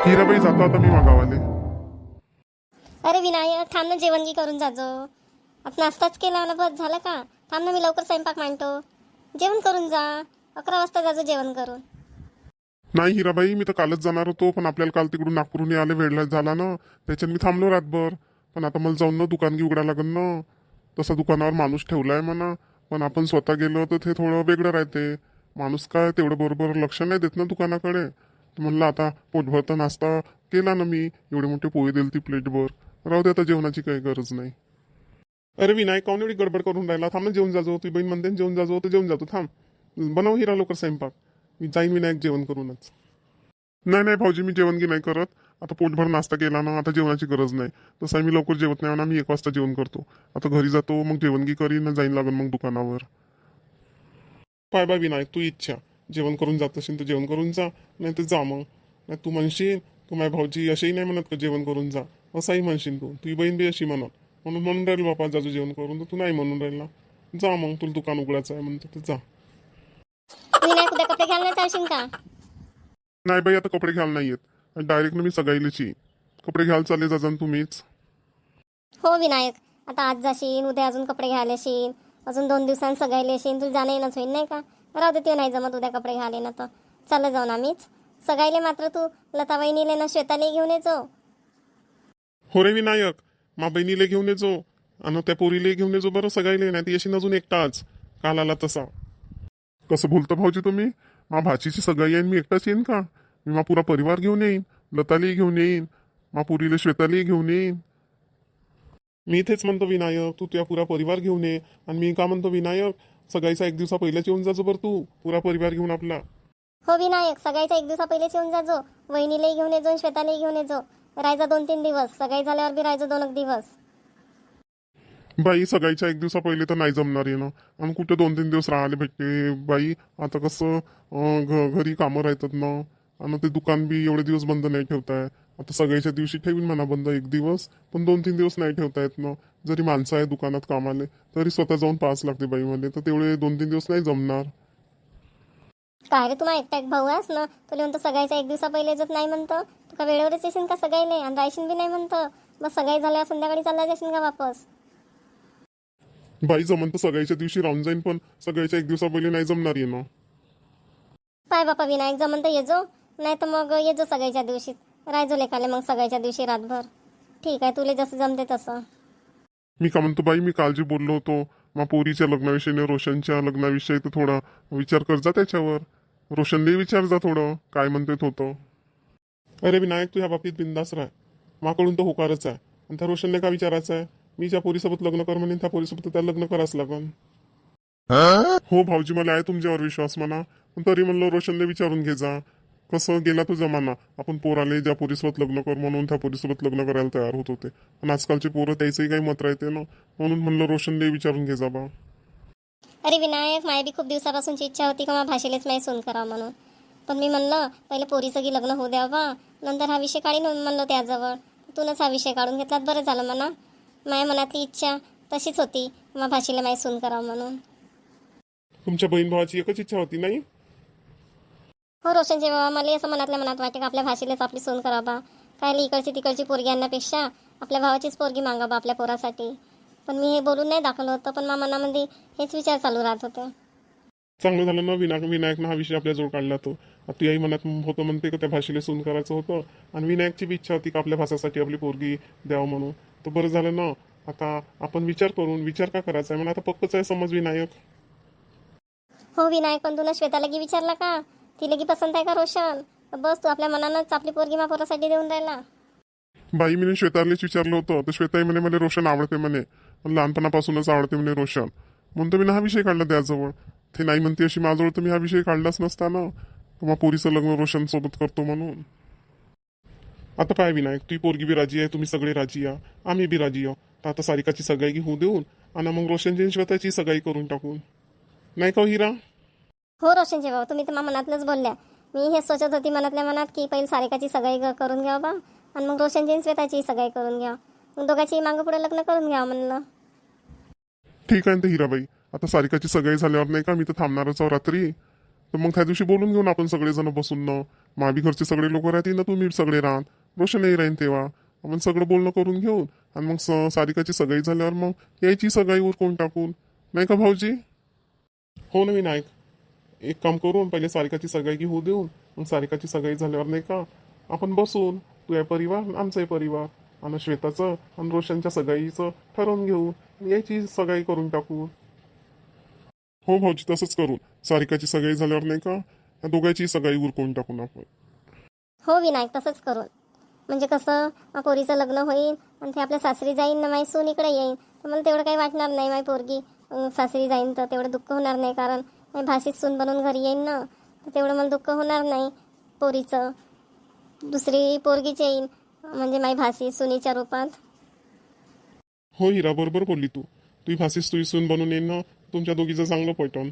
हिराबाई जातो आता मी मागावाले. अरे विनायक थांब ना, जेवणगी करून जाजो. आता नाश्ताच केला ना, बस झालं का? थांब ना, मी लवकर स्वयंपाक मांडतो. जेवण करून जा. 11 वाजता जाजो जेवण करून. नाही हिराबाई, मी तर कालच जाणार होतो, पण आपल्याला काल तिकडून नागपूरहून यायला वेळ झाला ना, त्याच्यात मी थांबलो रातभर. पण आता मला जाऊन ना दुकान उघडायला लागेल ना. तसा दुकानावर माणूस ठेवलाय म्हणा, पण आपण स्वतः गेलो तर ते थोडं वेगळं राहते. माणूस काय तेवढं बरोबर लक्ष नाही देत ना दुकानाकडे. तर म्हणलं आता पोटभर तर नाश्ता केला ना मी, एवढे मोठे पोहे दिले ती प्लेटभर. राहू दे, आता जेवणाची काही गरज नाही. अरे विनायक, काऊन एवढी गडबड करून राहिला? थांब ना, जेवण जाजो. ती बहीण म्हणते जेवण जाजो, तर जेवण जातो. थांब, बनव हिरा लवकर स्वयंपाक. मी जाईन विनायक जेवण करूनच. नाही नाही भाऊजी, मी जेवण की नाही करत. आता पोटभर नाश्ता केला ना, आता जेवणाची गरज नाही. तसं मी लवकर जेवत नाही ना, मी 1 वाजता जेवण करतो. आता घरी जातो, मग जेवण की करीन, जाईन लागून मग दुकानावर. पाय बाय विनायक, तू इच्छा जेवण करून जात असेल तर जेवण करून जा, नाही तर जा मग. नाही तू म्हणशील तू माझ्या भाऊजी असेही नाही म्हणत का जेवण करून जा, असंही म्हणशील तू. तुझी बहीण बी अशी म्हणत, म्हणून राहील बापा जाजू जेवण करून, तर तू नाही म्हणून राहील ना. जा मग, तुला दुकान उघडायचं आहे म्हणतो तर जा. विनायक उद्या कपडे घालण्यात चालशील का? नाही बाई, आता कपडे घ्यायला नाही येत. डायरेक्ट मी सगाईलेची कपडे घ्यायला चालले जा तुम्हीच. हो विनायक, आता आज जाशील, उद्या अजून कपडे घ्यायला येशील, अजून 2 दिवसांनी सगायला येशील, तुला जाणं येणंच होईल नाही का? राहू दे, ते नाही जमत उद्या कपडे घ्यायला ना, तर चाललं जाऊन आम्हीच सगायले. मात्र तू लता वहिनीले ना श्वेताले घेऊन येजो. हो रे विनायक, मा बहिणीला घेऊन येजो आणि त्या पोरीला घेऊन येजो बरं सगाईले. नाही ती अशी अजून एकटाच काल आला तसा. कसं बोलतो भाऊजी तुम्ही? मा भाचीची सगाई येईन, मी एकटाच येईन का? मी मा पुरा परिवार घेऊन येईन. लताली घेऊन येईन, मा पुरीला श्वेताली घेऊन येईन. मी इथेच म्हणतो विनायक, तू तुझ्या पुरा परिवार घेऊन ये. आणि मी का म्हणतो विनायक, सगाईचा 1 दिवसा पहिल्याच येऊन जाजो बरं तू, पुरा परिवार घेऊन आपला. हो विनायक, सगाईचा 1 दिवसा पहिलेच येऊन जाजो. वहिनीलाही घेऊन येजो, श्वेतालाही घेऊन येजो. राहायचा 2-3 दिवस, सगाई झाल्यावर बी राहायचो 2-1 दिवस. बाई सगाईच्या 1 दिवसा पहिले तर नाही जमणार आहे ना, आणि कुठे 2-3 दिवस राहिले भेटते बाई. आता कसं घरी कामं राहतात ना, आणि ते दुकान बी एवढे दिवस बंद नाही ठेवताय. आता सगळ्याच्या दिवशी ठेवीन म्हणा बंद 1 दिवस, पण 2-3 दिवस नाही ठेवता येत ना. जरी माणसं आहे दुकानात कामाले, तरी स्वतः जाऊन पाहाच लागते बाई मला, तर तेवढे 2-3 दिवस नाही जमणार. काय रे, तुम्हाला एकटा एक भाऊ आहेस ना, तुला म्हणतो सगाईचा 1 दिवसा पहिले येत नाही म्हणतं. तू का वेळेवरच येशील का सगाईले, आणि रायशीन बी नाही म्हणतं. मग सगाई झाल्यावर संध्याकाळी चालला जाशील का वापस? बाई जमन तर सगळ्याच्या दिवशी राहून जाईन, पण सगळ्याच्या 1 दिवसा पहिले नाही जमणार आहे ना. पाय बापा विनायक, जमन तर येजो, नाही तर मग येजो सगाईच्या दिवशी. राहायचो लेखाले मग सगाईच्या दिवशी रातभर. ठीक आहे, तुला जसं जमते तसं. मी का म्हणतो बाई, मी काल जे बोललो होतो मा पोरीच्या लग्नाविषयी, रोशनच्या लग्नाविषयी, तर थोडा विचार कर जा त्याच्यावर. रोशनने विचार जा थोडं काय म्हणते होतं. अरे विनायक, तू ह्या बाबतीत बिंदास राह, माकडून तर होकारच आहे. आणि त्या रोशनने का विचारायचं आहे? मी ज्या पोरीसोबत लग्न कर म्हणेन त्या पोरीसोबत त्याला लग्न करावंच लागन. हो भाऊजी, मला आहे तुमच्यावर विश्वास म्हणा, पण तरी म्हणलं रोशनने विचारून घे जा. कसं गेला तो जमाना, आपण पोराले ज्या पोरीसोबत लग्न कर म्हणून त्या पोरीसोबत लग्न करायला तयार होत होते. पण आजकालचे पोरं त्याचंही काही मत राहते ना, म्हणून म्हणलं रोशनने विचारून घे जा बा. अरे विनायक, माझी बी खूप दिवसापासूनची इच्छा होती का माझ्या भाषेलेच नाही सून करावं म्हणून. पण मी म्हणलं पहिले पोरीचं की लग्न होऊ द्यावं बा, नंतर हा विषय काढीन म्हणलं त्याजवळ. तूनच हा विषय काढून घेतलात, बरं झालं म्हणा. माझ्या मनातली इच्छा तशीच होती, माझ्या भाषेला माही सून करावं म्हणून. तुमच्या बहीण भावाची एकच इच्छा होती नाही? हो रोशनचे बाबा, मला असं मनातल्या मनात वाटते का आपल्या भाषेलाच आपली सून करावं बा. काय इकडची तिकडची पोरगी आणण्यापेक्षा आपल्या भावाचीच पोरगी मागा बा आपल्या पोरासाठी. पण मी हे बोलून नाही दाखवलं होतं, पण माझ्या मनामध्ये हेच विचार चालू राहत होते. चांगलं झालं ना विनायकनं हा विषय आपल्याजवळ काढला. तो आता याही मनात होतं म्हणते का त्या भाषेला सून करायचं होतं, आणि विनायकची बी इच्छा होती का आपल्या भाषासाठी आपली पोरगी द्यावं म्हणून. तर बरं झालं ना, आता आपण विचार करून विचार का करायचा आहे म्हणा, आता पक्कच आहे समज विनायक. हो विनायक, पण तुला श्वेता लगी विचारला का? ती लगी पसंत आहे का रोशन? बस तू आपल्या मनानंच आपली पोरगी मा पोरासाठी देऊन राहिला. बाई मी श्वेतालाच विचारलं होतं, तर श्वेताई म्हणे मला रोशन आवडते म्हणे, पण लहानपणापासूनच आवडते म्हणे रोशन. म्हणून तर मी हा विषय काढला त्याजवळ. ते नाही म्हणते अशी माझ्याजवळ, तर मी हा विषय काढलाच नसता ना, मग पोरीचं लग्न रोशन सोबत करतो म्हणून. आता पाय विनायक, तुझी पोरगी बी राजी आहे, तुम्ही सगळे राजी या, आम्ही बी राजी आहो. तर आता सारिकाची सगाई होऊ देऊन आणि मग रोशनची श्वेताची सगाई करून टाकून, नाही का हो हिरा? हो रोशनचे बाबा, तुम्ही तर माझ्या मनातलंच बोलल्या. मी हे सोचत होती मनातल्या मनात की पहिले सारिकाची सगाई करून घ्यावं बा, आणि मग रोशनची श्वेताची सगाई करून घ्या, मग दोघांची मागं पुढे लग्न करून घ्यावं म्हणलं. ठीक आहे ना हिराबाई, आता सारिकाची सगाई झाल्यावर नाही का मी तर थांबणारच आहो रात्री. तर मग त्या दिवशी बोलून घेऊन आपण सगळेजण बसून ना. माबी घरचे सगळे लोक राहतील ना, तुम्ही सगळे राहाल, रोशनही राहीन तेव्हा. आपण सगळं बोलणं करून घेऊन आणि मग सारिकाची सगाई झाल्यावर मग यायची सगाईवर कोण टाकून, नाही का भाऊजी? हो ना विनायक, एक काम करून पहिले सारिकाची सगाई होऊ देऊन मग सारिकाची सगाई झाल्यावर नाही का आपण बसून तुझ्या परिवार आमचाही परिवार आणि श्वेताचं आणि रोशनच्या सगाईचं ठरवून घेऊ, याची सगाई करून टाकू. हो भाऊजी, तसंच करू. सारिकाची सगाई झाल्यावर नाही का या दोघांची सगाई उरकून टाकून आपण. हो विनायक, तसंच करू. म्हणजे कसं पोरीचं लग्न होईल आणि ते आपल्या सासरी जाईन ना, माझी सून इकडे येईन, तर मला तेवढं काही वाटणार नाही. माझी पोरगी सासरी जाईन तर तेवढं दुःख होणार नाही, कारण माझी भाषेत सून बनून घरी येईन ना, तर तेवढं मला दुःख होणार नाही पोरीचं. दुसरी पोरगीच येईन म्हणजे माझी भाषी सुनीच्या रूपात. हो हिरा, बरोबर बोलली तू. तुझी भासीस तुझी सून बनून येईन ना, तुमच्या दोघीचं चांगलं पटवून.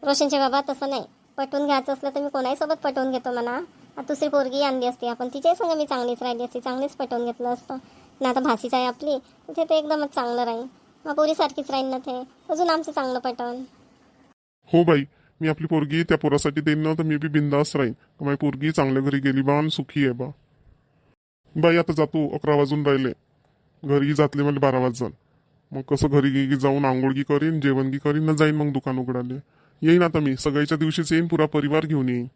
रोशनचे बाबा तसं नाही, पटवून घ्यायचं असलं तर मी कोणाहीसोबत पटवून घेतो म्हणा. आता दुसरी पोरगी आणली असती आपण, तिच्याही संग मी चांगलीच राहिली असती, चांगलीच पटवून घेतलं असतं ना. आता भाषीच आहे आपली, तर ते तर एकदमच चांगलं राहील. मग पोरीसारखीच राहील ना ते, अजून आमचं चांगलं पटवून. हो बाई, मी आपली पोरगी त्या पोरासाठी देईन ना, तर मी बी बिंदास राहीन. माझी पोरगी चांगल्या घरी गेली बा आणि सुखी आहे बा. बाई आता जातो, 11 वाजून राहिले. घरी जातले मला 12 वाजून. मग कसं घरी जाऊन आंघोळगी करीन, जेवणगी करीन ना, जाईन मग दुकान उघडाले. येईन आता मी सगळ्याच्या दिवशीच येईन, पुरा परिवार घेऊन येईन.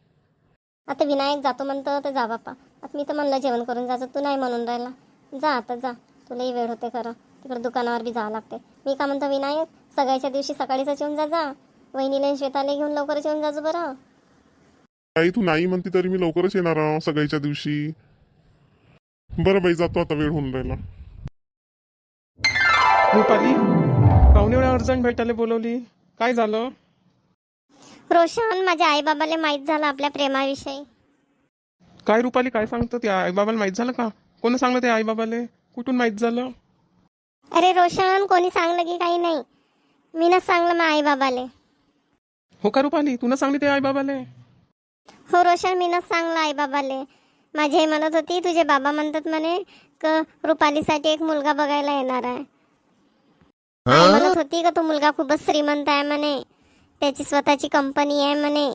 आता विनायक जातो म्हणतं तर जा बापा. आता मी तर म्हणलं जेवण करून जायचं, तू नाही म्हणून राहिला. जा आता जा, तुलाही वेळ होते खरं, तिकडे दुकानावर बी जावं लागते. मी का म्हणतो विनायक, सगळ्याच्या दिवशी सकाळीच येऊन जा. वहिनीला श्वेताला घेऊन लवकरच येऊन जाजो बरं. आई तू नाही म्हणती तरी मी लवकरच येणार आहो सगळ्याच्या दिवशी. बरं बाई, जातो आता, वेळ होऊन राहिला. रुपाली, काहून एवढ्या अर्जंट भेटायला बोलवली? काय झालं? रोशन, माझ्या आईबाबाला माहीत झालं आपल्या प्रेमाविषयी. काय रुपाली, काय सांगतो? त्या आईबाबाला माहीत झालं का? कोण सांगलं त्या आईबाबाले? कुठून माहीत झालं? अरे रोशन, कोणी सांगलं की काही नाही, मीनच सांगलं मग आईबाबाले. हो का रुपाली, तू न सांगली त्या आईबाबाले? हो रोशन, मीनच सांगलं आईबाबाले. माझी आई म्हणत होती तुझे बाबा म्हणतात म्हणे क रुपालीसाठी एक मुलगा बघायला येणार आहे. आई म्हणत होती का तो मुलगा खूपच श्रीमंत आहे म्हणे, त्याची स्वतःची कंपनी आहे म्हणे,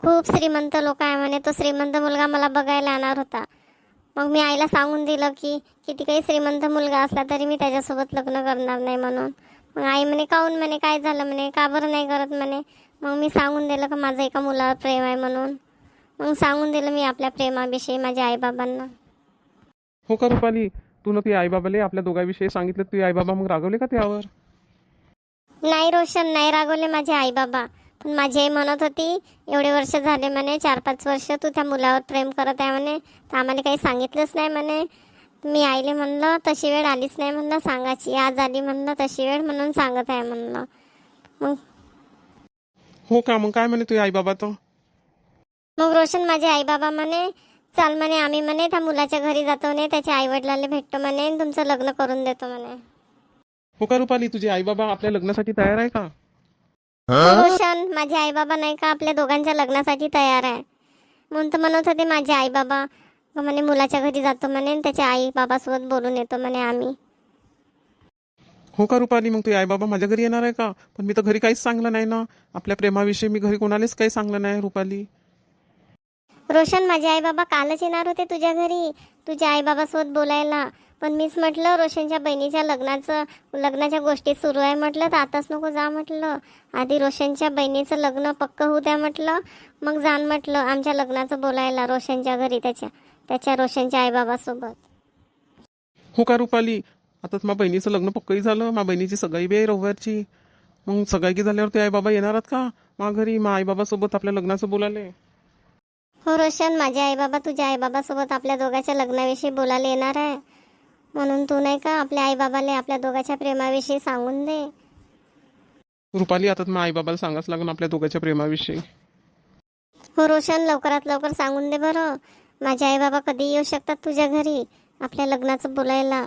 खूप श्रीमंत लोक आहे म्हणे. तो श्रीमंत मुलगा मला बघायला येणार होता. मग मी आईला सांगून दिलं की किती काही श्रीमंत मुलगा असला तरी मी त्याच्यासोबत लग्न करणार नाही म्हणून. मग आई म्हणे काहून म्हणे, काय झालं म्हणे, का बरं नाही करत म्हणे. मग मी सांगून दिलं का माझं एका मुलावर प्रेम आहे म्हणून. मग सांगून दिलं मी आपल्या प्रेमाविषयी माझ्या आईबाबांना. हो का रुपाली, तू न ती आईबाबाले आपल्या दोघांविषयी सांगितलं, तुझे आईबाबा मग रागवले का त्यावर? नाही रोशन, नाही रागवले माझे आईबाबा. पण माझी आई म्हणत होती एवढे वर्ष झाले म्हणे, 4-5 वर्ष तू त्या मुलावर प्रेम करत आहे म्हणे, तर आम्हाला काही सांगितलंच नाही म्हणे. मी आईले म्हणलं तशी वेळ आलीच नाही म्हणलं सांगायची, आज आली म्हणलं तशी वेळ म्हणून सांगत आहे म्हणलं. मग हो का, मग काय म्हणे तुझे आईबाबा? तर मग रोशन, माझे आईबाबा म्हणे चाल म्हणे, आम्ही म्हणे त्या मुलाच्या घरी जातो म्हणे, त्याच्या आईवडिलांना भेटतो म्हणे, तुमचं लग्न करून देतो म्हणे. हो का रुपाली, तुझे आईबाबा आपल्या लग्नासाठी तयार आहे का? हो रोशन, माझे आईबाबा नाही का आपल्या दोघांच्या लग्नासाठी तयार आहे. म्हणून तर म्हणत होते माझे आईबाबा म्हणे मुलाच्या घरी जातो म्हणे, त्याच्या आई बाबासोबत बोलून येतो म्हणे आम्ही. हो का रुपाली, मग तुझे आईबाबा माझ्या घरी येणार आहे का? पण मी तर घरी काहीच सांगलं नाही ना, आपल्या प्रेमाविषयी मी घरी कोणालाच काही सांगलं नाही रुपाली. रोशन, माझे आईबाबा कालच येणार होते तुझ्या घरी तुझ्या आईबाबासोबत बोलायला. पण मीच म्हटलं रोशनच्या बहिणीच्या लग्नाच्या गोष्टी सुरू आहे म्हटलं, तर आताच नको जा म्हटलं, आधी रोशनच्या बहिणीचं लग्न पक्क होऊ द्या म्हटलं, मग जाण म्हटलं आमच्या लग्नाचं बोलायला रोशनच्या घरी, त्याच्या रोशनच्या आईबाबासोबत. हो का रुपाली, आता माझ्या बहिणीचं लग्न पक्कही झालं, माझ्या बहिणीची सगाई बी आहे रविवारची. मग सगाई झाल्यावर ते आईबाबा येणार आहेत का माझ्या घरी, मग आईबाबासोबत आपल्या लग्नाचं बोलायला? हो रोशन, माझे आईबाबा तुझ्या आईबाबासोबत आपल्या दोघांच्या लग्नाविषयी बोलायला येणार आहे. म्हणून तू नाही का आपल्या आईबाबाला आपल्या दोघांच्या प्रेमाविषयी सांगून दे. रुपाली, आता मग आईबाबाला सांगाच लागून आपल्या दोघांच्या प्रेमाविषयी. हो रोशन, लवकरात लवकर सांगून दे बरं. माझे आईबाबा कधी येऊ शकतात तुझ्या घरी आपल्या लग्नाचं बोलायला.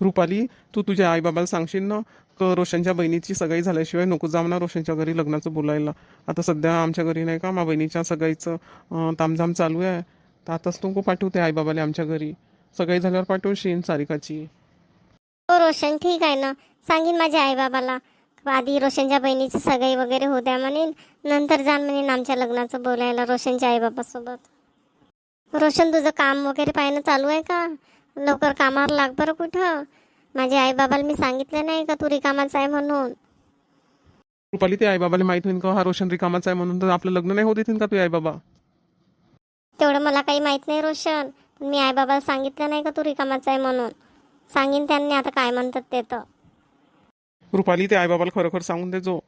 रुपाली, तू तुझ्या आईबाबाला सांगशील ना रोशनच्या बहिणीची सगाई झाल्याशिवाय नको जाऊ ना रोशनच्या घरी लग्नाचं बोलायला. आता सध्या आमच्या घरी नाही का माझ्या बहिणीच्या सगाईचं तामझाम चालू आहे, तर आताच नको पाठवते आईबाबाला आमच्या घरी, सगाई झाल्यावर पाठवशील सारिकाची. हो रोशन, ठीक आहे ना, सांगीन माझ्या आईबाबाला. आधी रोशनच्या बहिणीची सगाई वगैरे होऊ द्या म्हणेन, नंतर जाण म्हणेन आमच्या लग्नाचं बोलायला रोशनच्या आईबापासोबत. रोशन तुझं काम वगैरे पाहणं चालू आहे का? लवकर कामावर लाग बरं कुठं. माझ्या आईबाबाला मी सांगितलं नाही का तू रिकामाच आहे म्हणून. रुपाली, ते आईबाबाला माहित होईल का हा रोशन रिकामाचा आहे म्हणून? तर आपलं लग्न नाही होत येतील का तुझे आईबाबा? तेवढं मला काही माहीत नाही रोशन, पण मी आईबाबाला सांगितलं नाही का तू रिकामाच आहे म्हणून. सांगीन त्यांनी आता काय म्हणतात ते तर. रुपाली, ते आईबाबाला खरोखर सांगून देजो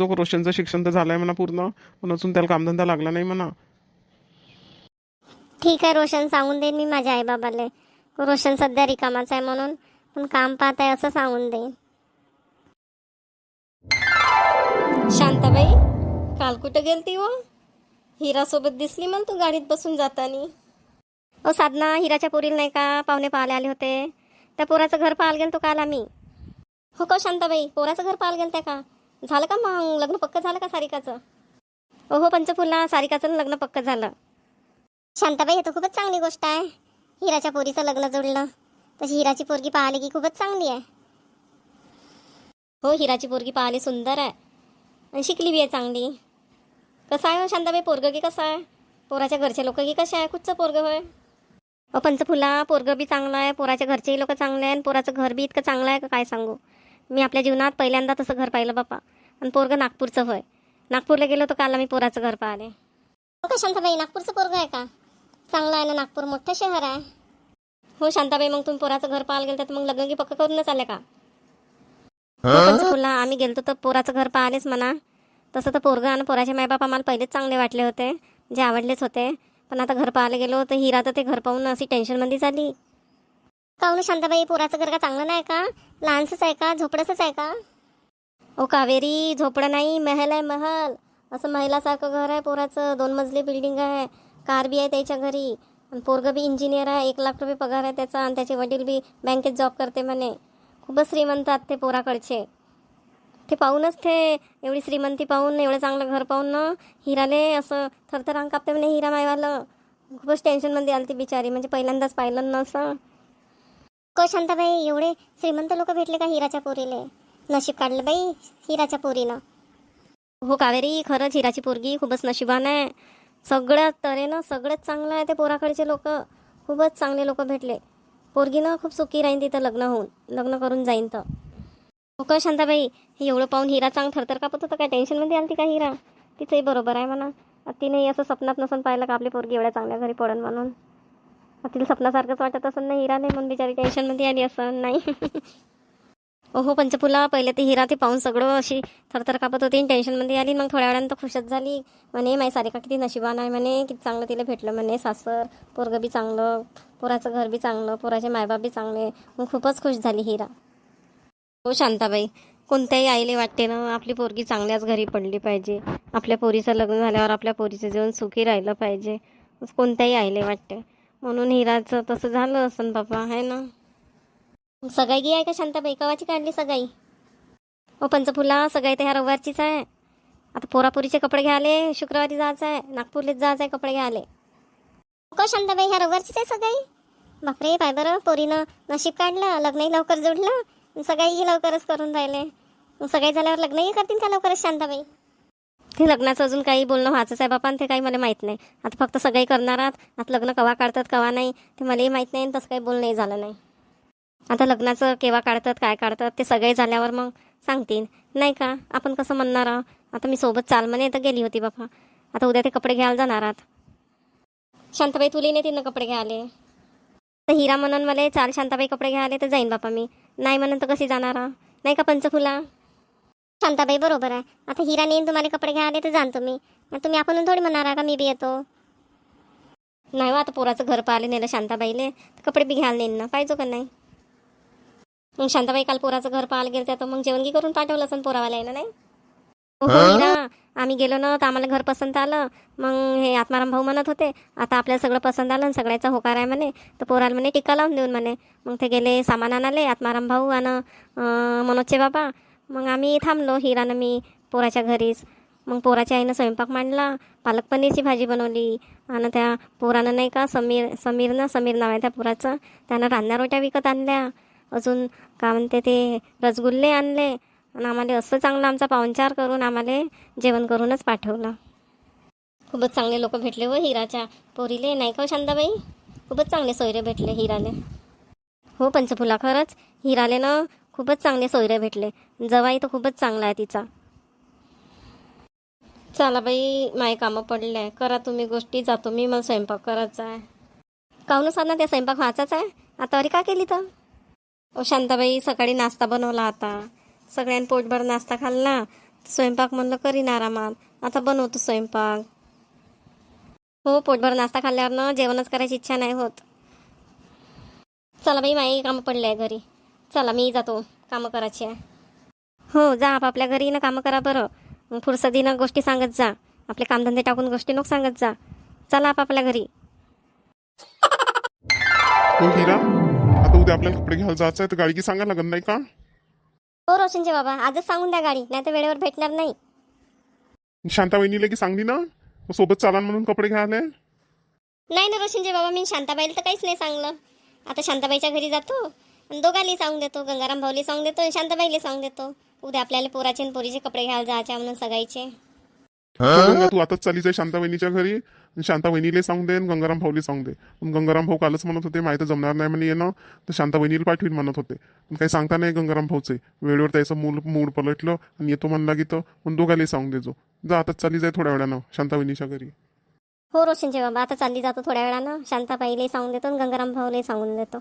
की रोशनचं शिक्षण तर झालंय म्हणा पूर्ण, पण अजून त्याला कामधंदा लागला नाही म्हणा. ठीक आहे रोशन, सांगून देईन मी माझ्या आईबाबाला. रोशन सध्या रिकामाच आहे म्हणून, पण काम पाहत आहे असं सांगून देईन. शांताबाई, काल कुठं गेलती हो? हिरासोबत दिसली मला तू गाडीत बसून जातानी. ओ साधना, हिराच्या पोरीला नाही का पाहुणे पाहायला आले होते, त्या पोराचं घर पाहायला गेलतो काल आम्ही. हो का शांताबाई, पोराचं घर पाहायला गेलत्या का? झालं का मग लग्न पक्क झालं का सारिकाचं? हो पंचफुला, सारिकाचं लग्न पक्क झालं. शांताबाई, हे तर खूपच चांगली गोष्ट आहे, हिराच्या पोरीचं लग्न जुळलं. तशी हिराची पोरगी पाहिली की खूपच चांगली आहे. हो, हिराची पोरगी पाहायला सुंदर आहे आणि शिकली बी आहे चांगली. कसं आहे हो शांताबाई पोरगं की कसं आहे? पोराच्या घरचे लोक की कसे आहे? कुठचं पोरगं होय? पंचफुला, पोरगं बी चांगलं आहे, पोराच्या घरचेही लोक चांगले आहे, आणि पोराचं घर बी इतकं चांगलं आहे का काय सांगू. मी आपल्या जीवनात पहिल्यांदा तसं घर पाहिलं बापा. आणि पोरगं नागपूरचं होय. नागपूरला गेलो तर काल आम्ही पोराचं घर पाहिले. हो का शांताबाई, नागपूरचं पोरगं आहे का? चांगलं आहे ना, नागपूर मोठं शहर आहे. हो शांताबाई, मग तुम्ही पोराचं घर पाहायला गेलं तर मग लग्न की पक्क करूनच आले का? हो पंचफुला, आम्ही गेलतो तर पोराचं घर पाहिलेच म्हणा. तसं तर पोरगं आणि पोराचे मायबाप आम्हाला पहिलेच चांगले वाटले होते, जे आवडलेच होते. पण आता घर पाहायला गेलो तर हिरा तर ते घर पाहून अशी टेन्शनमध्ये झाली. काहून शांताबाई, पोराचं घर का चांगलं नाही का? लहानसंच आहे का? झोपडंच आहे का? ओ कावेरी, झोपडं नाही, महल आहे महल. असं महिलासारखं घर आहे पोराचं. 2 मजली बिल्डिंग आहे, कार बी आहे त्याच्या घरी, आणि पोरगं बी इंजिनियर आहे. 1 लाख रुपये पगार आहे त्याचा, आणि त्याचे वडील बी बँकेत जॉब करते म्हणे. खूपच श्रीमंत आहेत ते पोराकडचे. ते पाहूनच ते एवढी श्रीमंती पाहून, एवढं चांगलं घर पाहून ना हिराले असं थरथर अंग कापते म्हणे. हिरा मायवालं खूपच टेन्शनमध्ये आली ती बिचारी, म्हणजे पहिल्यांदाच पाहिलं ना असं. को शांताबाई, एवढे श्रीमंत लोक भेटले का हिराच्या पोरीले? नशीब काढलं बाई हिराच्या पोरीनं. हो कावेरी, खरंच हिराची पोरगी खूपच नशिबान आहे. सगळ्यात तऱ्हेनं सगळंच चांगलं आहे. ते पोराकडचे लोक खूपच चांगले लोक भेटले. पोरगीनं खूप सुखी राहीन तिथं लग्न करून जाईन तर. हो का शांताबाई, हे एवढं पाहून हिरा चांग थरथर कापत होतं. काय टेन्शनमध्ये आली ती का हिरा? तिचंही बरोबर आहे म्हणा. तिने असं स्वप्नात नसून पाहिलं का आपली पोरगी एवढ्या चांगल्या घरी पडन म्हणून. तिला स्वप्नासारखंच वाटत असं नाही हिरा, नाही म्हणून बिचारी टेन्शनमध्ये आली असं नाही. हो पंचफुला, पहिले ते हिरा ते पाहून सगळं अशी थरथर कापत होती, टेन्शनमध्ये आली. मग थोड्या वेळानं तर खुशच झाली म्हणे. माई सारिका किती नशिबान आहे म्हणे, किती चांगलं तिला भेटलं म्हणे सासर. पोरगं बी चांगलं, पोराचं घर बी चांगलं, पोराचे मायबाप बी चांगले. मग खूपच खुश झाली हिरा. हो शांताबाई, कोणत्याही आईले वाटते ना आपली पोरगी चांगल्याच घरी पडली पाहिजे. आपल्या पोरीचं लग्न झाल्यावर आपल्या पोरीचं जीवन सुखी राहिलं पाहिजे, कोणत्याही आईले वाटते. म्हणून हिराचं तसं झालं असं बाबा, आहे ना. सगाई आहे का शांताबाई? कवाची काढली सगाई? हो पंचफुला, सगळी तर ह्या रविवारचीच आहे. आता पोरापोरीचे कपडे घ्यायले शुक्रवारी जायचं आहे, नागपूरलेच जायचं आहे कपडे घ्यायले. को शांताबाई, ह्या रविवारचीच आहे सगाई? बापरे, पाय बरं, पोरीनं नशीब काढलं, लग्नही लवकर जुळलं, सगाई लवकरच करून राहिले. सगाई झाल्यावर लग्नही करतील का लवकरच शांताबाई? ते लग्नाचं अजून काही बोलणं व्हायचंच आहे बापा, आणि ते काही मला माहीत नाही. आता फक्त सगळी करणार आहात. आता लग्न कवा काढतात कवा नाही ते मलाही माहीत नाही, तसं काही बोलणंही झालं नाही. आता लग्नाचं केव्हा काढतात काय काढतात ते सगळे झाल्यावर मग सांगतील, नाही का. आपण कसं म्हणणार आहोत. आता मी सोबत चाल म्हणे तर गेली होती बापा. आता उद्या ते कपडे घ्यायला जाणार आहात. शांताबाई, तुला नाही तिनं कपडे घ्यायले तर हिरा म्हणून मला चाल शांताबाई कपडे घ्यायले तर जाईन बापा मी. नाही म्हणून तर कशी जाणार नाही का पंचफुला? शांताबाई बरोबर आहे. आता हिरा नेईन तुम्हाला कपडे घ्यायला तर जाण तुम्ही आपण थोडी म्हणणार का मी बी येतो. नाही हो, आता पोराचं घर पाहिले नेलं शांताबाईले तर कपडे बी घ्यायला नेईन ना, पाहिजे का नाही. मग शांताबाई काल पोराचं घर पाहायला गेलं तर मग जेवणगी करून पाठवलं असं पोरावाला आहे ना, नाही. हो हिरा, आम्ही गेलो ना तर आम्हाला घर पसंत आलं. मग हे आत्माराम भाऊ म्हणत होते आता आपल्याला सगळं पसंत आलं आणि सगळ्याचा होकार आहे म्हणे, तर पोराला म्हणे टिक्का लावून देऊन म्हणे. मग ते गेले सामान आणाले आत्माराम भाऊ आणि मनोजचे बाबा. मग आम्ही थांबलो हिरानं मी पोराच्या घरीच. मग पोराच्या आईनं स्वयंपाक मांडला, पालक पनीरची भाजी बनवली. आणि त्या पोरानं नाही का समीर नाव आहे त्या पोराचं, त्यानं रांधा रोट्या विकत आणल्या. अजून का म्हणते ते रसगुल्ले आणले. आणि आम्हाला असं चांगलं आमचा पाहुणचार करून आम्हाला जेवण करूनच पाठवलं. खूपच चांगले लोक भेटले हो हिराच्या पोरीले, नाही का हो शांताबाई? खूपच चांगले सोयरे भेटले हिराले. हो पंचफुला, खरंच हिराले ना खूपच चांगले सोयरे भेटले. जवाई तर खूपच चांगला आहे तिचा. चला बाई, माय कामं पडले आहे, करा तुम्ही गोष्टी, जातो मी, मला स्वयंपाक करायचा आहे. काहून साधना, त्या स्वयंपाक व्हायचाच आहे आता, अरे का केली तर? ओ शांताबाई, सकाळी नाश्ता बनवला आता, सगळ्यांनी पोटभर नाश्ता खाल्ला, स्वयंपाक म्हणलं करीन आरामात, आता बनवतो स्वयंपाक. हो, पोटभर नाश्ता खाल्ल्यावर ना जेवणच करायची इच्छा नाही होत. चला बाई, माई कामं पडले आहे घरी, चला मी जातो, कामं करायची आहे. हो, जा आपापल्या घरी ना कामं करा बरं. मग फुरसतीनं गोष्टी सांगत जा, आपले कामधंदे टाकून गोष्टी नको सांगत जा. चला आपापल्या घरी. हो हिरा, आता उद्या आपल्याला कपडे घ्यायला जायचं आहे तर गाडी की सांगायला लागत नाही का? हो रोशनचे बाबा, आजच सांगून द्या गाडी, नाही तर वेळेवर भेटणार नाही. शांता वहिनीला की सांगली ना मग सोबत चालान म्हणून कपडे घ्यायला? नाही ना रोशनचे बाबा, मी शांताबाईला तर काहीच नाही सांगलं. आता शांताबाईच्या घरी जातो आणि दोघांनी सांगून देतो, गंगाराम भाऊली सांगून देतो आणि शांताबाईला सांगून देतो. उद्या आपल्याला पोराचे आणि पोरीचे कपडे घ्यायला जायचे म्हणून सगळीचे. गंगा, तू आताच चाली जाय शांता वहिनीच्या घरी, आणि शांता वहिनीला सांगून दे आणि गंगाराम भाऊला सांगून दे. पण गंगाराम भाऊ कालच म्हणत होते माहिती जमणार नाही म्हणे येणं, तर शांता वहिनीला पाठवीन म्हणत होते. पण काही सांगता नाही गंगाराम भाऊचे, वेळेवर त्याचं मूड पलटलं आणि येतो म्हणला की तर पण दोघांनाही सांगून देजो. जा आताच चाली जाय थोड्या वेळानं शांता वहिनीच्या घरी. हो रोशनचे बाबा, आता चालली जातो थोड्या वेळानं, शांताबाईलाही सांगून देतो आणि गंगाराम भाऊलाही सांगून देतो.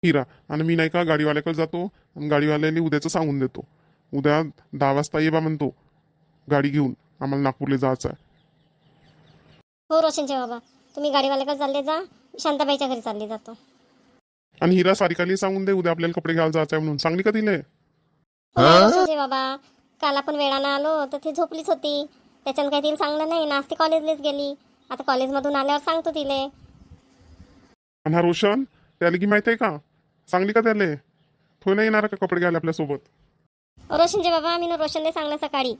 हिरा, आणि मी नाही का गाडीवाल्याकडे जातो आणि गाडीवाल्याला उद्याचं सांगून देतो, उद्या 10 वाजता ये बा म्हणतो गाडी घेऊन, आम्हाला नागपूरला जायचं आहे. हो रोशनचे बाबा, तुम्ही गाडीवाल्याकडे चालले जा, शांताबाईच्या घरी चालली जातो. आणि हिरा सारिकाला सांगून दे उद्या आपल्याला कपडे घ्यायला जायचं आहे म्हणून, सांगली का तिले? हो नाही रोशनचे बाबा, काल आपण वेळानं आलो तर ती झोपलीच होती, त्याच्यानं काही तिला सांगलं नाही ना, आज ती कॉलेजलाच गेली. आता कॉलेजमधून आल्यावर सांगतो तिले. आणि हा रोशन, त्याला की माहिती आहे का, सांगली का त्याले? तो नाही येणार का कपडे घ्यायला आपल्यासोबत? रोशनचे बाबा, मी ना रोशनने सांगलं सकाळी,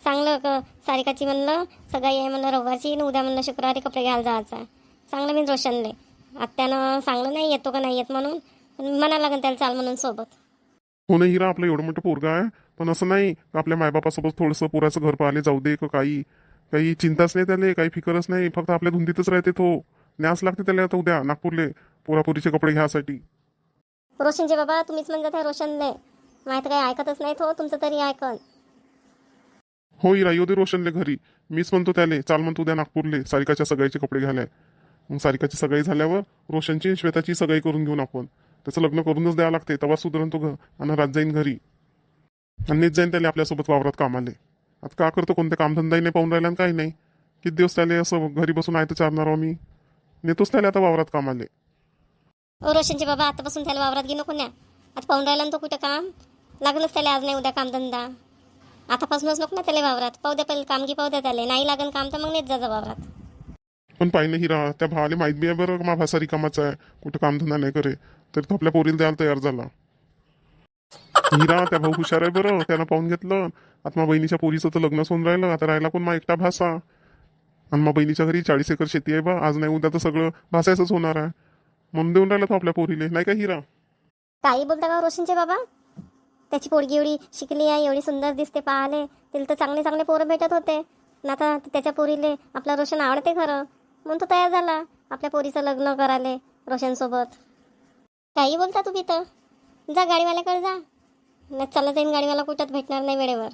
चांगलं सारिकाची म्हणलं सगळी आहे म्हणलं रविवारची, आणि उद्या म्हणलं शुक्रवारी कपडे घ्यायला जायचं आहे. चांगलं मी रोशनले, आत्यानं सांगलं नाही येतो का नाही येत म्हणून, पण म्हणा लागेल त्याला चाल म्हणून सोबत. हो नाही हिरा, आपलं एवढं मोठं पोरगा आहे, पण असं नाही का आपल्या मायबापासोबत थोडंसं पोराचं घर पाहिले जाऊ दे का, काही चिंताच नाही त्याला, काही फिकरच नाही, फक्त आपल्या धुंदीतच राहते तो. न्यास लागते त्याला आता उद्या नागपूरले पोरापोरीचे कपडे घ्यायसाठी. रोशनचे बाबा, तुम्हीच म्हणता त्या रोशनले, माहिती काही ऐकतच नाही तो, तुमचं तरी ऐकन. हो हिरा, येऊ दे रोशनले घरी, मीच म्हणतो त्याले चाल म्हणतो उद्या नागपूरले सारिकाच्या सगळ्याचे कपडे घ्यायला. मग सारिकाची सगाई झाल्यावर रोशनची श्वेताची सगाई करून घेऊन आपण, त्याचं लग्न करूनच द्यावं लागते, तेव्हा सुधरण तो आणि रात जाईन घरी, आणि नीट जाईन त्याला आपल्यासोबत वावरात कामाले. आता का करतो, कोणत्या कामधंदाही नाही पाहून राहिला काही नाही, किती दिवस त्याले असं घरी बसून आहे तर चालणार आहो मी, नेतोच त्याला आता वावरात कामाले. रोशनचे बाबा, आतापासून त्याला वावरात घे नको न्या, आता पाहून राहिला ना तो कुठं काम लागलंच त्याला, आज नाही उद्या कामधंदा, आतापासूनच नको ना त्याला वावरात, पाहू द्या पहिले कामगी, पाहू द्या त्याला, नाही लागन काम तर मग नेत जा वावरात. पण पाहिजे हिरा, त्या भावाला माहित बी आहे बरं मा भासारी कामाचा आहे, कुठं कामधंदा नाही करे, तर तो आपल्या पोरीला द्यायला तयार झाला. हिरा, त्या भाऊ हुशार आहे बरं, त्यानं पाहून घेतलं. आता मा बहिणीच्या पोरीचं तर लग्न होऊन राहिलं, आता राहिला कोण मा एकटा भासा, आणि मा बहिणीच्या घरी 40 एकर शेती आहे बा, आज नाही उद्या तर सगळं भासायचंच होणार आहे, म्हणून देऊन राहिला तो आपल्या पोरीले, नाही का हिरा? काही बोलता का रोशनचे बाबा, त्याची पोरगी एवढी शिकली आहे, एवढी सुंदर दिसते पाहाले, तिला तर चांगले चांगले पोरं भेटत होते ना, आता त्याच्या पोरीले आपला रोशन आवडते खरं, म्हणून तो तयार झाला आपल्या पोरीचं लग्न करायला रोशनसोबत. काही बोलता तुम्ही तर, जा गाडीवाल्याकडे जा, नाही चालला जाईन गाडीवाला, कुठंच भेटणार नाही वेळेवर.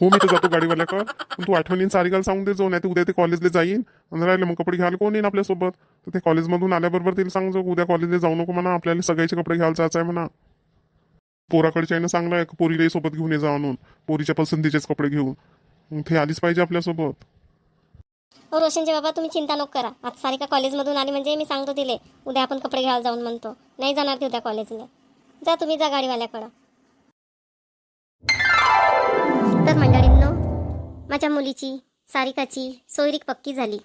हो मी तर जातो गाडीवाल्याकडं, पण तू आठवणीन सारिकाला सांगून दे जो, नाही तर उद्या ते कॉलेजला जाईन आणि राहिले मग कपडे घ्यायला कोण येईन आपल्यासोबत, तर ते कॉलेजमधून आल्याबरोबर तिला सांगजो उद्या कॉलेजला जाऊ नको म्हणा, आपल्याला सगळ्याचे कपडे घ्यायला जायचं आहे म्हणा. पोराकडच्या आहे चांगला आहे, पोरीलाही सोबत घेऊन ये जा आणून, पोरीच्या पसंतीचेच कपडे घेऊन, मग ते आलीच पाहिजे आपल्यासोबत. रोशनचे बाबा, तुम्ही चिंता नको करा, आता सारिका कॉलेजमधून आली म्हणजे मी सांगतो तिले उद्या आपण कपडे घ्यायला जाऊन म्हणतो, नाही जाणार ती उद्या कॉलेजला, जा तुम्ही जा गाडीवाल्याकडं. तर मंडळींनो, माझ्या मुलीची सारिकाची सोयरीक पक्की झाली.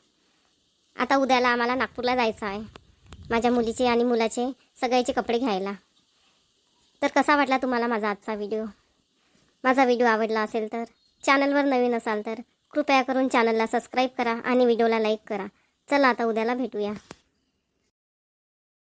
आता उद्याला आम्हाला नागपूरला जायचं आहे, माझ्या मुलीचे आणि मुलाचे सगळ्याचे कपडे घ्यायला. तर कसा वाटला तुम्हाला माझा आजचा व्हिडिओ? माझा व्हिडिओ आवडला असेल तर, चॅनलवर नवीन असाल तर कृपया करून चॅनलला सबस्क्राईब करा आणि व्हिडिओला लाईक करा. चला आता उद्याला भेटूया.